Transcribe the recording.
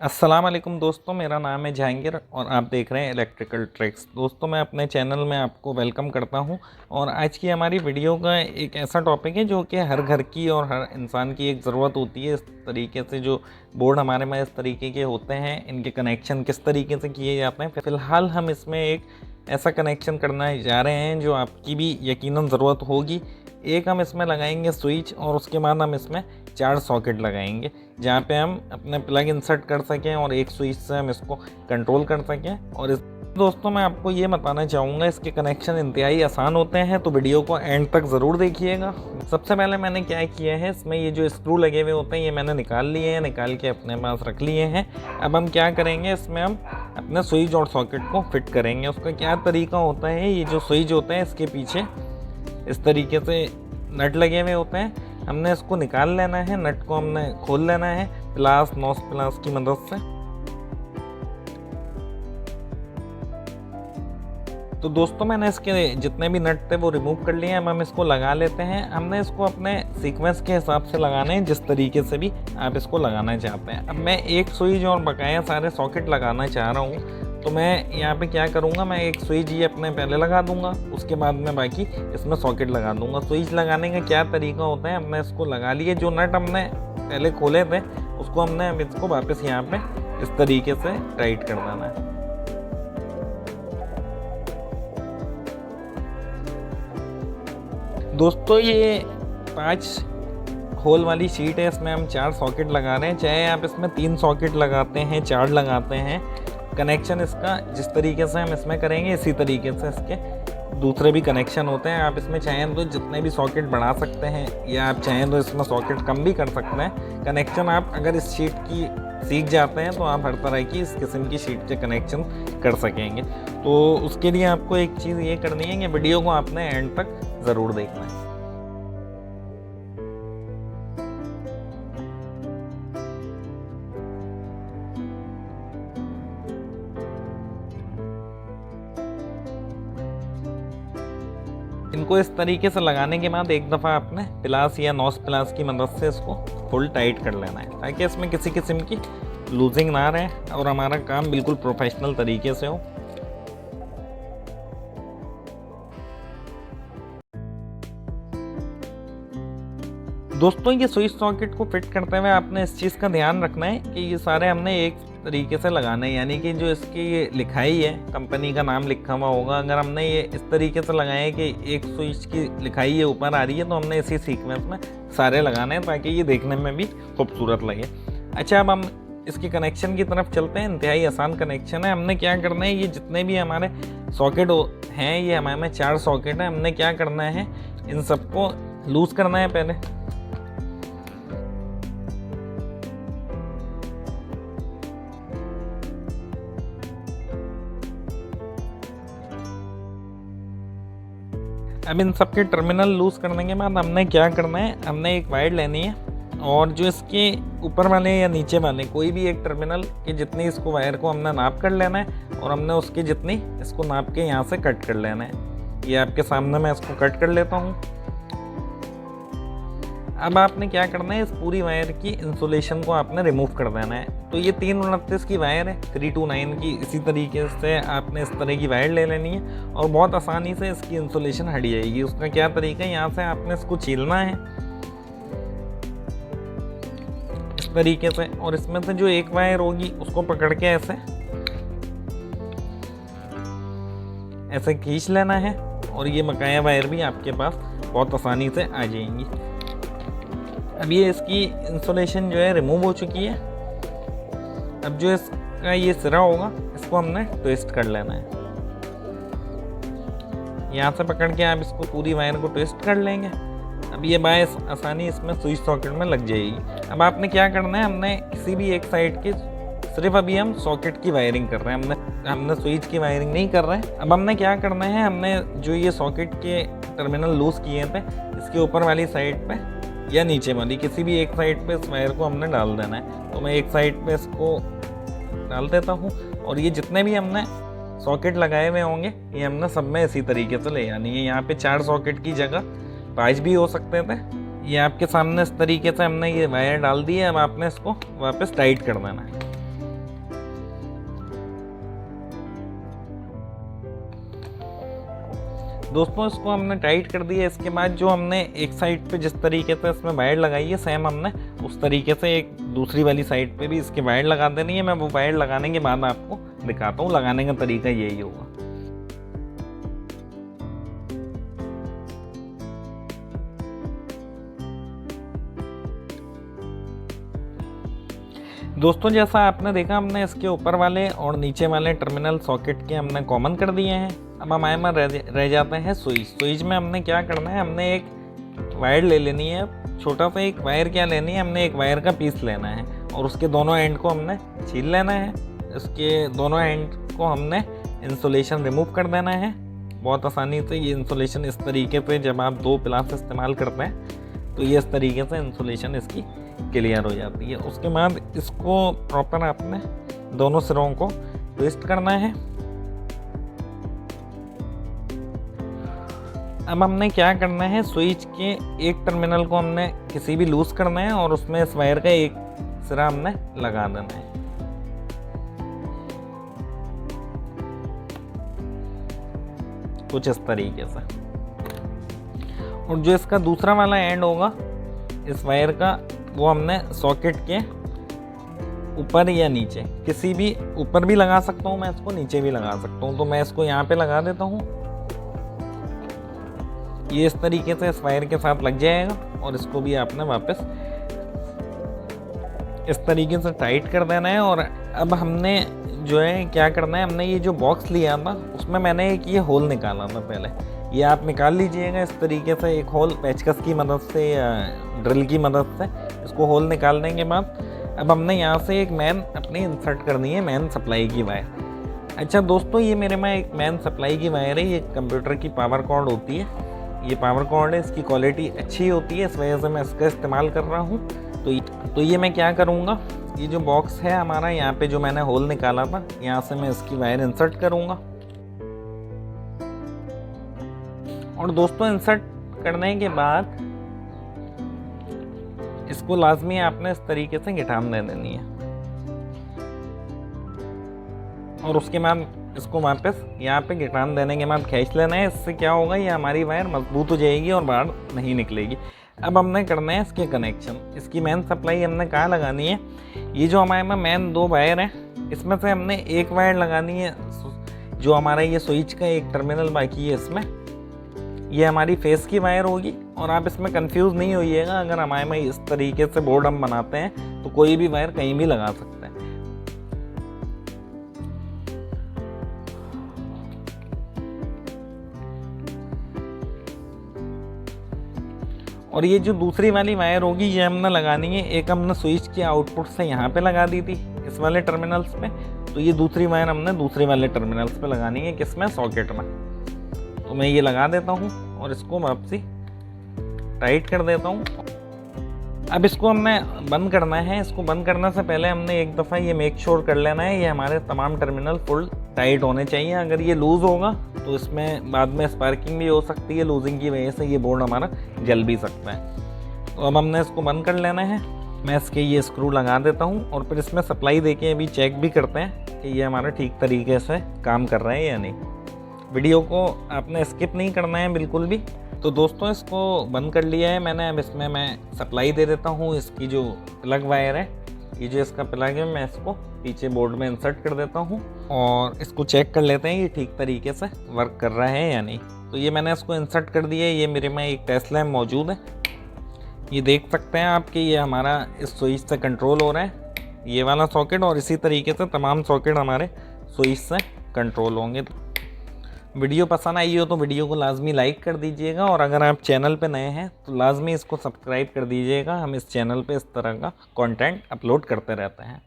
अस्सलाम वालेकुम दोस्तों, मेरा नाम है जहांगीर और आप देख रहे हैं इलेक्ट्रिकल ट्रिक्स। दोस्तों, मैं अपने चैनल में आपको वेलकम करता हूं और आज की हमारी वीडियो का एक ऐसा टॉपिक है जो कि हर घर की और हर इंसान की एक ज़रूरत होती है। इस तरीके से जो बोर्ड हमारे में इस तरीके के होते हैं, इनके कनेक्शन किस तरीके से किए जाते हैं। फ़िलहाल हम इसमें एक ऐसा कनेक्शन करना जा रहे हैं जो आपकी भी यकीनन ज़रूरत होगी। एक हम इसमें लगाएंगे स्विच और उसके बाद हम इसमें 4 सॉकेट लगाएंगे जहाँ पे हम अपने प्लग इंसर्ट कर सकें और एक स्विच से हम इसको कंट्रोल कर सकें। और इस दोस्तों मैं आपको ये बताना चाहूँगा, इसके कनेक्शन इंतहाई आसान होते हैं, तो वीडियो को एंड तक ज़रूर देखिएगा। सबसे पहले मैंने क्या किया है, इसमें ये जो स्क्रू लगे हुए होते हैं ये मैंने निकाल लिए हैं, निकाल के अपने पास रख लिए हैं। अब हम क्या करेंगे, इसमें हम अपने स्विच और सॉकेट को फिट करेंगे। उसका क्या तरीका होता है, ये जो स्विच होते हैं इसके पीछे इस तरीके से नट लगे हुए होते हैं। हमने इसको निकाल लेना है, नट को हमने खोल लेना है प्लास नॉस प्लास की मदद से। तो दोस्तों मैंने इसके जितने भी नट थे वो रिमूव कर लिए हैं। अब हम इसको लगा लेते हैं। हमने इसको अपने सीक्वेंस के हिसाब से लगाना है, जिस तरीके से भी आप इसको लगाना चाहते हैं। अब मैं एक स्विच और बकाया सारे सॉकेट लगाना चाह रहा हूँ, तो मैं यहाँ पे क्या करूँगा, मैं एक स्विच ये अपने पहले लगा दूंगा, उसके बाद मैं बाकी इसमें सॉकेट लगा दूंगा। स्विच लगाने का क्या तरीका होता है, हमने इसको लगा लिए, जो नट हमने पहले खोले थे उसको हमने अब इसको वापस यहाँ पे इस तरीके से टाइट कर देना है। दोस्तों ये 5 होल वाली शीट है, इसमें हम 4 सॉकेट लगा रहे हैं। चाहे आप इसमें 3 सॉकेट लगाते हैं, 4 लगाते हैं, कनेक्शन इसका जिस तरीके से हम इसमें करेंगे इसी तरीके से इसके दूसरे भी कनेक्शन होते हैं। आप इसमें चाहें तो जितने भी सॉकेट बढ़ा सकते हैं या आप चाहें तो इसमें सॉकेट कम भी कर सकते हैं। कनेक्शन आप अगर इस शीट की सीख जाते हैं तो आप हर तरह की इस किस्म की शीट के कनेक्शन कर सकेंगे। तो उसके लिए आपको एक चीज़ ये करनी है कि वीडियो को आपने एंड तक ज़रूर देखना है। इनको इस तरीके से लगाने के बाद एक दफ़ा आपने प्लास या नॉस प्लास की मदद से इसको फुल टाइट कर लेना है, ताकि इसमें किसी किस्म की लूजिंग ना रहे और हमारा काम बिल्कुल प्रोफेशनल तरीके से हो। दोस्तों ये स्विच सॉकेट को फिट करते हुए आपने इस चीज़ का ध्यान रखना है कि ये सारे हमने एक तरीके से लगाने हैं, यानी कि जो इसकी ये लिखाई है, कंपनी का नाम लिखा हुआ होगा, अगर हमने ये इस तरीके से लगाए हैं कि एक स्विच की लिखाई ये ऊपर आ रही है, तो हमने इसी सीक्वेंस में सारे लगाने हैं ताकि ये देखने में भी खूबसूरत लगे। अच्छा, अब हम इसके कनेक्शन की तरफ चलते हैं। इंतहाई आसान कनेक्शन है। हमने क्या करना है, ये जितने भी हमारे सॉकेट हैं, ये हमारे में 4 सॉकेट हैं, हमने क्या करना है, इन सबको लूज़ करना है पहले। अब इन सब के टर्मिनल लूज़ करने के बाद हमने क्या करना है, हमने एक वायर लेनी है और जो इसके ऊपर वाले या नीचे वाले कोई भी एक टर्मिनल की जितनी इसको वायर को हमने नाप कर लेना है और हमने उसकी जितनी इसको नाप के यहाँ से कट कर लेना है। ये आपके सामने मैं इसको कट कर लेता हूँ। अब आपने क्या करना है, इस पूरी वायर की इंसुलेशन को आपने रिमूव कर देना है। तो ये 329 की वायर है, 329 की। इसी तरीके से आपने इस तरह की वायर ले लेनी है और बहुत आसानी से इसकी इंसुलेशन हट जाएगी। उसका क्या तरीका है, यहाँ से आपने इसको छीलना है इस तरीके से, और इसमें से जो एक वायर होगी उसको पकड़ के ऐसे ऐसे खींच लेना है और ये बकाया वायर भी आपके पास बहुत आसानी से आ जाएंगी। अब ये इसकी इंसुलेशन जो है रिमूव हो चुकी है। अब जो इसका ये सिरा होगा इसको हमने ट्विस्ट कर लेना है। यहाँ से पकड़ के आप इसको पूरी वायर को ट्विस्ट कर लेंगे। अब ये बायस आसानी इसमें स्विच सॉकेट में लग जाएगी। अब आपने क्या करना है, हमने किसी भी एक साइड की सिर्फ अभी हम सॉकेट की वायरिंग कर रहे हैं, हमने स्विच की वायरिंग नहीं कर रहे हैं। अब हमने क्या करना है, हमने जो ये सॉकेट के टर्मिनल लूज़ किए थे इसके ऊपर वाली साइड पे या नीचे वाली किसी भी एक साइड पे इस वायर को हमने डाल देना है। तो मैं एक साइड पे इसको डाल देता हूँ और ये जितने भी हमने सॉकेट लगाए हुए होंगे ये हमने सब में इसी तरीके से ले जानी है। यहाँ पे 4 सॉकेट की जगह 5 भी हो सकते थे। ये आपके सामने इस तरीके से हमने ये वायर डाल दी है। अब आपने इसको वापस टाइट कर देना है। दोस्तों इसको हमने टाइट कर दिया। इसके बाद जो हमने एक साइड पे जिस तरीके से इसमें वायर लगाई है, सेम हमने उस तरीके से एक दूसरी वाली साइड पे भी इसके वायर लगा देनी है। मैं वो वायर लगाने के बाद आपको दिखाता हूँ। लगाने का तरीका यही होगा। दोस्तों जैसा आपने देखा, हमने इसके ऊपर वाले और नीचे वाले टर्मिनल सॉकेट के हमने कॉमन कर दिए हैं। अब हमारे में रह जाते हैं स्विच। स्विच में हमने क्या करना है, हमने एक वायर ले लेनी है। छोटा सा एक वायर क्या लेनी है, हमने एक वायर का पीस लेना है और उसके दोनों एंड को हमने छील लेना है। इसके दोनों एंड को हमने इंसुलेशन रिमूव कर देना है बहुत आसानी से। ये इंसुलेशन इस तरीके से, जब आप 2 प्लास इस्तेमाल करते हैं तो ये इस तरीके से इंसुलेशन इसकी क्लियर हो जाती है। उसके बाद इसको प्रॉपर आपने दोनों सिरों को ट्विस्ट करना है। अब हमने क्या करना है, स्विच के एक टर्मिनल को हमने किसी भी लूज करना है और उसमें इस वायर का एक सिरा हमने लगा देना है। कुछ इस तरीके से। और जो इसका दूसरा वाला एंड होगा इस वायर का, वो हमने सॉकेट के ऊपर या नीचे, किसी भी, ऊपर भी लगा सकता हूँ मैं इसको, नीचे भी लगा सकता हूँ। तो मैं इसको यहाँ पे लगा देता हूँ। ये इस तरीके से इस वायर के साथ लग जाएगा और इसको भी आपने वापस इस तरीके से टाइट कर देना है। और अब हमने जो है क्या करना है, हमने ये जो बॉक्स लिया था उसमें मैंने एक ये होल निकाला था पहले। ये आप निकाल लीजिएगा इस तरीके से, एक होल पेचकस की मदद से या ड्रिल की मदद से। इसको होल निकालने के बाद अब हमने यहाँ से एक मेन अपनी इंसर्ट करनी है, मेन सप्लाई की वायर। अच्छा दोस्तों, ये मेरे में एक मेन सप्लाई की वायर है। ये कंप्यूटर की पावर कॉर्ड होती है, ये पावर कॉर्ड है। इसकी क्वालिटी अच्छी होती है, इस वजह से मैं इसका इस्तेमाल कर रहा हूँ। तो ये मैं क्या करूँगा, ये जो बॉक्स है हमारा, यहाँ पे जो मैंने होल निकाला था, यहाँ से मैं इसकी वायर इंसर्ट करूँगा। और दोस्तों इंसर्ट करने के बाद इसको लाजमी आपने इस तरीके से गिठान दे देनी है और उसके बाद इसको वापस यहाँ पे गिटान देने के बाद खींच लेना है। इससे क्या होगा, ये हमारी वायर मजबूत हो जाएगी और बाहर नहीं निकलेगी। अब हमने करना है इसके कनेक्शन। इसकी मेन सप्लाई हमने कहाँ लगानी है, ये जो हमारे में मेन 2 वायर हैं, इसमें से हमने एक वायर लगानी है जो हमारा ये स्विच का एक टर्मिनल बाकी है। इसमें ये हमारी फेस की वायर होगी। और आप इसमें कंफ्यूज नहीं होइएगा, अगर हमारे में इस तरीके से बोर्ड हम बनाते हैं तो कोई भी वायर कहीं भी लगा सकते हैं। और ये जो दूसरी वाली वायर होगी ये हमने लगानी है, एक हमने स्विच के आउटपुट से यहाँ पे लगा दी थी इस वाले टर्मिनल्स पे, तो ये दूसरी वायर हमने दूसरे वाले टर्मिनल्स पे लगानी है, किसमें, सॉकेट में। तो मैं ये लगा देता हूँ और इसको वापसी टाइट कर देता हूँ। अब इसको हमने बंद करना है। इसको बंद करने से पहले हमने एक दफ़ा ये मेक श्योर कर लेना है ये हमारे तमाम टर्मिनल फुल टाइट होने चाहिए। अगर ये लूज़ होगा तो इसमें बाद में स्पार्किंग भी हो सकती है, लूजिंग की वजह से ये बोर्ड हमारा जल भी सकता है। तो अब हमने इसको बंद कर लेना है। मैं इसके ये स्क्रू लगा देता हूँ और फिर इसमें सप्लाई देके अभी चेक भी करते हैं कि ये हमारा ठीक तरीके से काम कर रहा है या नहीं। वीडियो को आपने स्किप नहीं करना है बिल्कुल भी। तो दोस्तों इसको बंद कर लिया है मैंने। अब इसमें मैं सप्लाई दे देता हूँ। इसकी जो प्लग वायर है, ये जो इसका प्लग है, मैं इसको पीछे बोर्ड में इंसर्ट कर देता हूँ और इसको चेक कर लेते हैं ये ठीक तरीके से वर्क कर रहा है या नहीं। तो ये मैंने इसको इंसर्ट कर दिया है। ये मेरे में एक टेस्ट लैम्प मौजूद है, ये देख सकते हैं आप कि ये हमारा इस स्विच से कंट्रोल हो रहा है, ये वाला सॉकेट। और इसी तरीके से तमाम सॉकेट हमारे स्विच से कंट्रोल होंगे। वीडियो पसंद आई हो तो वीडियो को लाजमी लाइक कर दीजिएगा और अगर आप चैनल पे नए हैं तो लाजमी इसको सब्सक्राइब कर दीजिएगा। हम इस चैनल पे इस तरह का कंटेंट अपलोड करते रहते हैं।